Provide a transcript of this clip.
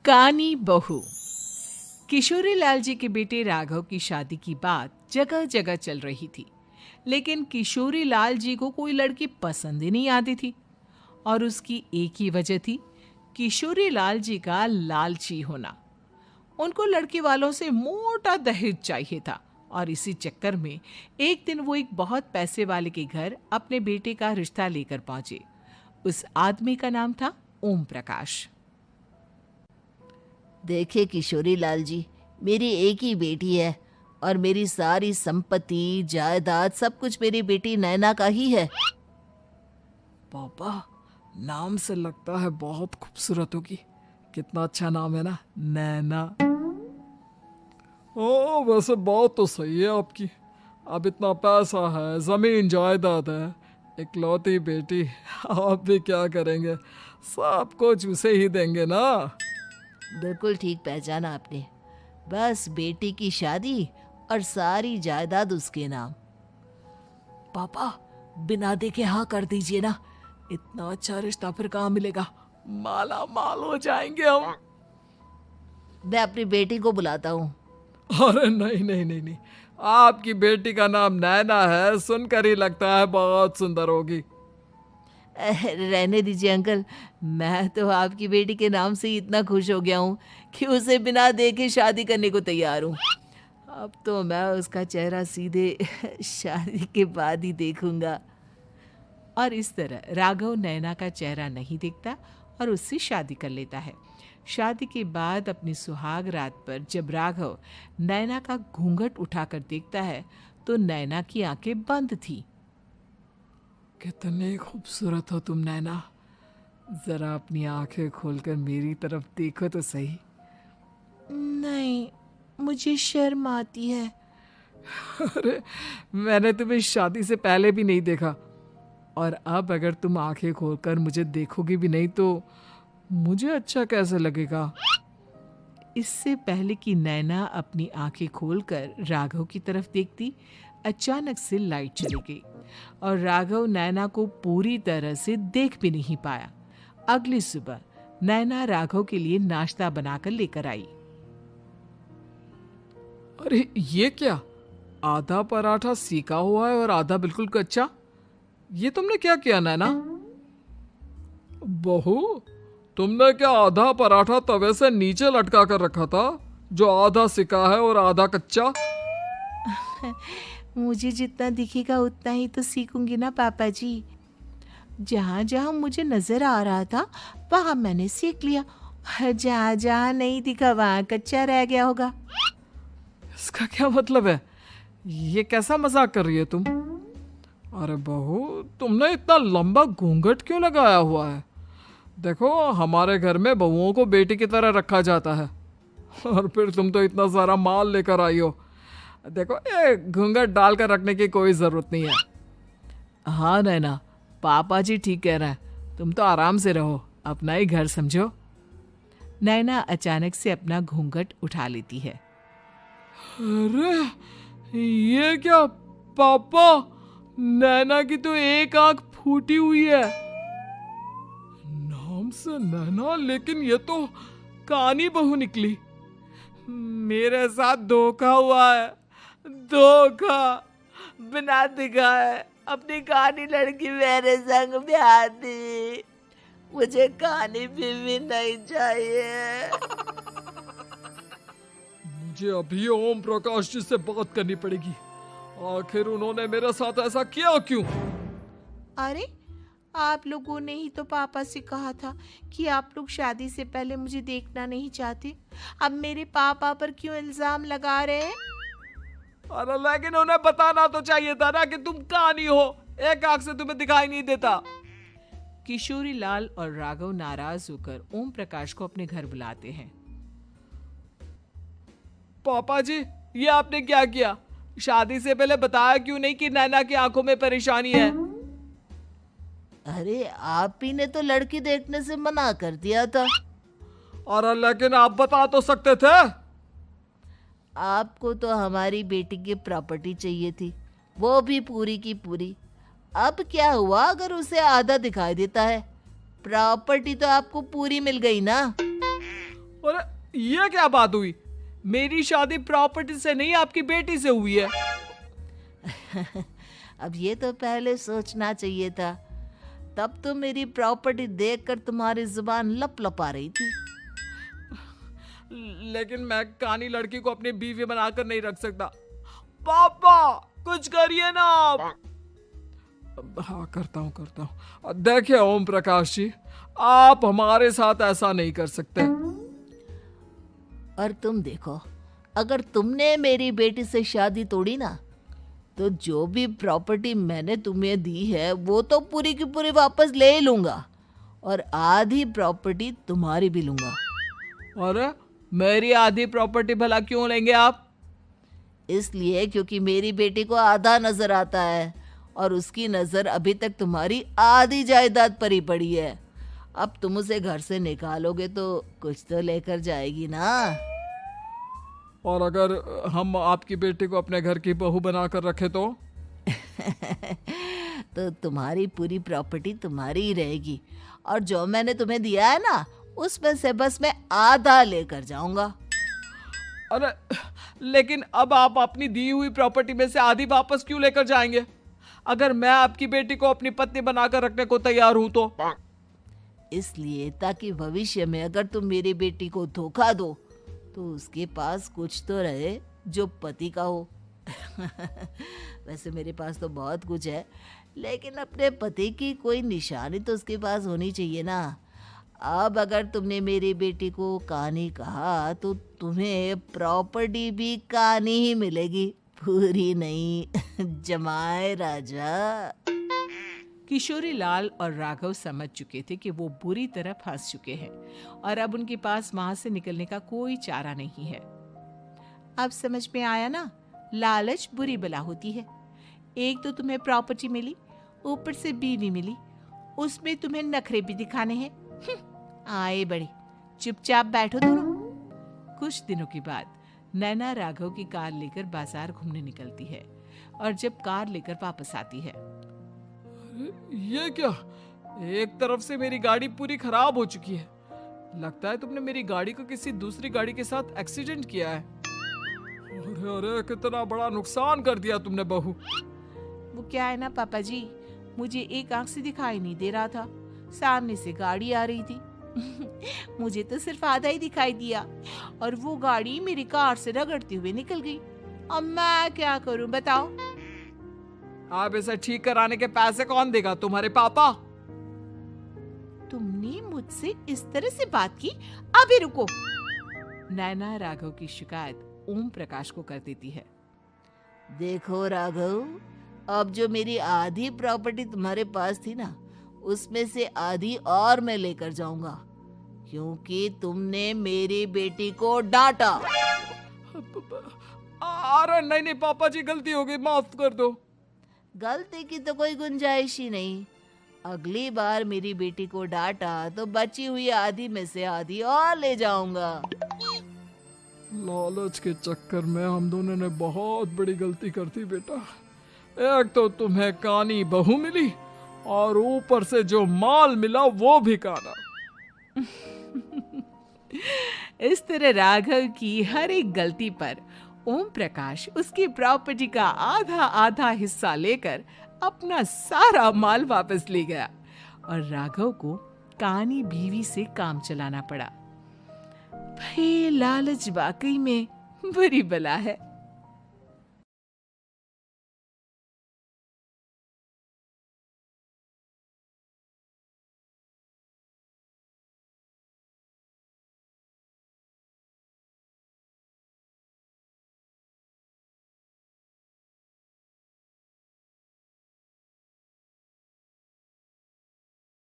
कानी बहू। किशोरी लाल जी के बेटे राघव की शादी की बात जगह जगह चल रही थी, लेकिन किशोरी लाल जी को कोई लड़की पसंद ही नहीं आती थी। और उसकी एक ही वजह थी, किशोरी लाल जी का लालची होना। उनको लड़की वालों से मोटा दहेज चाहिए था और इसी चक्कर में एक दिन वो एक बहुत पैसे वाले के घर अपने बेटे का रिश्ता लेकर पहुंचे। उस आदमी का नाम था ओम प्रकाश। देखिए किशोरी लाल जी, मेरी एक ही बेटी है और मेरी सारी संपत्ति जायदाद सब कुछ मेरी बेटी नैना का ही है। पापा, नाम से लगता है बहुत खूबसूरत होगी। कितना अच्छा नाम है ना, नैना। ओ, वैसे बात तो सही है आपकी। अब इतना पैसा है, जमीन जायदाद है, इकलौती बेटी, आप भी क्या करेंगे? सब कुछ उसे ही देंगे ना। बिल्कुल ठीक पहचाना आपने। बस बेटी की शादी और सारी जायदाद उसके नाम। पापा, बिना देखे हाँ कर दीजिए ना। इतना अच्छा रिश्ता फिर कहाँ मिलेगा? माला माल हो जाएंगे हम। मैं अपनी बेटी को बुलाता हूँ। अरे नहीं नहीं नहीं नहीं, आपकी बेटी का नाम नैना है, सुनकर ही लगता है बहुत सुंदर होगी। रहने दीजिए अंकल, मैं तो आपकी बेटी के नाम से ही इतना खुश हो गया हूँ कि उसे बिना देखे शादी करने को तैयार हूँ। अब तो मैं उसका चेहरा सीधे शादी के बाद ही देखूंगा। और इस तरह राघव नैना का चेहरा नहीं देखता और उससे शादी कर लेता है। शादी के बाद अपनी सुहाग रात पर जब राघव नैना का घूंघट उठाकर देखता है तो नैना की आंखें बंद थी। कितनी खूबसूरत हो तुम नैना, जरा अपनी आंखें खोलकर मेरी तरफ देखो तो सही। नहीं, मुझे शर्म आती है। अरे, मैंने तुम्हें शादी से पहले भी नहीं देखा, और अब अगर तुम आंखें खोलकर मुझे देखोगी भी नहीं तो मुझे अच्छा कैसे लगेगा? इससे पहले कि नैना अपनी आंखें खोलकर राघव की तरफ देखती, अचानक से लाइट चली गई और राघव नैना को पूरी तरह से देख भी नहीं पाया। अगली सुबह नैना राघव के लिए नाश्ता बनाकर लेकर आई। अरे ये क्या, आधा पराठा सीका हुआ है और आधा बिल्कुल कच्चा। ये तुमने क्या किया नैना? बहू, तुमने क्या आधा पराठा तवे से नीचे लटका कर रखा था, जो आधा सिका है और आधा कच्चा? मुझे जितना दिखेगा उतना ही तो सीखूंगी ना पापा जी। जहाँ जहाँ मुझे नजर आ रहा था वहाँ मैंने सीख लिया, जहाँ जहाँ नहीं दिखा वहाँ कच्चा रह गया होगा। इसका क्या मतलब है? ये कैसा मजाक कर रही है तुम? अरे बहू, तुमने इतना लंबा घूंघट क्यों लगाया हुआ है? देखो, हमारे घर में बहुओं को बेटी की तरह रखा जाता है, और फिर तुम तो इतना सारा माल लेकर आई हो। देखो, ये घूंघट डालकर रखने की कोई जरूरत नहीं है। हाँ नैना, पापा जी ठीक कह रहे हैं, तुम तो आराम से रहो, अपना ही घर समझो। नैना अचानक से अपना घूंघट उठा लेती है। अरे ये क्या पापा, नैना की तो एक आंख फूटी हुई है। नाम से नैना, लेकिन ये तो कानी बहू निकली। मेरे साथ धोखा हुआ है, धोखा। बिना दिखाए अपनी कहानी लड़की मेरे संग ब्याह दी। मुझे कहानी भी नहीं चाहिए। मुझे अभी ओम प्रकाश जी से बात करनी पड़ेगी। आखिर उन्होंने मेरे साथ ऐसा किया क्यों? अरे, आप लोगों ने ही तो पापा से कहा था कि आप लोग शादी से पहले मुझे देखना नहीं चाहते। अब मेरे पापा पर क्यों इल्जाम लगा रहे हैं? अरे लेकिन उन्हें बताना तो चाहिए था ना कि तुम कहानी हो, एक आंख से तुम्हें दिखाई नहीं देता। किशोरी लाल और राघव नाराज होकर ओम प्रकाश को अपने घर बुलाते हैं। पापा जी, ये आपने क्या किया? शादी से पहले बताया क्यों नहीं कि नैना की आंखों में परेशानी है? अरे आप ही ने तो लड़की देखने से मना कर दिया था। अरे लेकिन आप बता तो सकते थे। आपको तो हमारी बेटी की प्रॉपर्टी चाहिए थी, वो भी पूरी की पूरी। अब क्या हुआ अगर उसे आधा दिखाई देता है? प्रॉपर्टी तो आपको पूरी मिल गई ना। अरे ये क्या बात हुई? मेरी शादी प्रॉपर्टी से नहीं आपकी बेटी से हुई है। अब ये तो पहले सोचना चाहिए था। तब तो मेरी प्रॉपर्टी देखकर तुम्हारी जुबान लप लपा रही थी। लेकिन मैं कानी लड़की को अपनी बीवी बनाकर नहीं रख सकता। पापा कुछ करिए ना आप। हाँ करता हूँ। देखिए ओम प्रकाश जी, आप हमारे साथ ऐसा नहीं कर सकते। और तुम देखो, अगर तुमने मेरी बेटी से शादी तोड़ी ना, तो जो भी प्रॉपर्टी मैंने तुम्हें दी है वो तो पूरी की पूरी वापस ले ही लूंगा, और आधी प्रॉपर्टी तुम्हारी भी लूंगा। अरे मेरी आधी प्रॉपर्टी भला क्यों लेंगे आप? इसलिए क्योंकि मेरी बेटी को आधा नजर आता है और उसकी नजर अभी तक तुम्हारी आधी जायदाद पर ही पड़ी है। अब तुम उसे घर से निकालोगे तो कुछ तो लेकर जाएगी ना। और अगर हम आपकी बेटी को अपने घर की बहू बनाकर रखे तो? तो तुम्हारी पूरी प्रॉपर्टी तुम्हारी ही रहेगी, और जो मैंने तुम्हें दिया है ना, उसमें से बस मैं आधा लेकर जाऊंगा। अरे लेकिन अब आप अपनी दी हुई प्रॉपर्टी में से आधी वापस क्यों लेकर जाएंगे? अगर मैं आपकी बेटी को अपनी पत्नी बनाकर रखने को तैयार हूं तो? इसलिए ताकि भविष्य में अगर तुम मेरी बेटी को धोखा दो तो उसके पास कुछ तो रहे जो पति का हो। वैसे मेरे पास तो बहुत कुछ है, लेकिन अपने पति की कोई निशानी तो उसके पास होनी चाहिए ना। अब अगर तुमने मेरी बेटी को कानी कहा तो तुम्हें प्रॉपर्टी भी कानी ही मिलेगी, पूरी नहीं। जमाए राजा। किशोरी लाल और राघव समझ चुके थे कि वो बुरी तरह फंस चुके हैं और अब उनके पास वहां से निकलने का कोई चारा नहीं है। अब समझ में आया ना, लालच बुरी बला होती है। एक तो तुम्हें प्रॉपर्टी मिली, ऊपर से बीवी मिली, उसमें तुम्हें नखरे भी दिखाने हैं। आए बड़े, चुपचाप बैठो दोनों। कुछ दिनों के बाद नैना राघव की कार लेकर बाजार घूमने निकलती है और जब कार लेकर वापस आती है, ये क्या? एक तरफ से मेरी गाड़ी पूरी खराब हो चुकी है। लगता है तुमने मेरी गाड़ी को किसी दूसरी गाड़ी के साथ एक्सीडेंट किया है। अरे अरे कितना बड़ा नुकसान कर दिया तुमने बहू। वो क्या है ना पापा जी, मुझे एक आंख से दिखाई नहीं दे रहा था, सामने से गाड़ी आ रही थी। मुझे तो सिर्फ आधा ही दिखाई दिया और वो गाड़ी मेरी कार से रगड़ती हुई निकल गई। अब मैं क्या करूं बताओ? आप इसे ठीक कराने के पैसे कौन देगा? तुम्हारे पापा। तुमने मुझसे इस तरह से बात की? अभी रुको। नैना राघव की शिकायत ओम प्रकाश को कर देती है। देखो राघव, अब जो मेरी आधी प्रॉपर्टी तुम्हारे पास थी ना, उसमें से आधी और मैं लेकर जाऊंगा, क्योंकि तुमने मेरी बेटी को डांटा। अरे नहीं नहीं पापा जी, गलती हो गई, माफ कर दो। गलती की तो कोई गुंजाइश ही नहीं। अगली बार मेरी बेटी को डांटा तो बची हुई आधी में से आधी और ले जाऊंगा। लालच के चक्कर में हम दोनों ने बहुत बड़ी गलती कर दी बेटा। एक तो तुम्हें कानी बहू मिली और ऊपर से जो माल मिला वो भी काना। इस तरह राघव की हर एक गलती पर ओम प्रकाश उसकी प्रॉपर्टी का आधा आधा हिस्सा लेकर अपना सारा माल वापस ले गया और राघव को कानी बीवी से काम चलाना पड़ा। भाई लालच वाकई में बुरी बला है।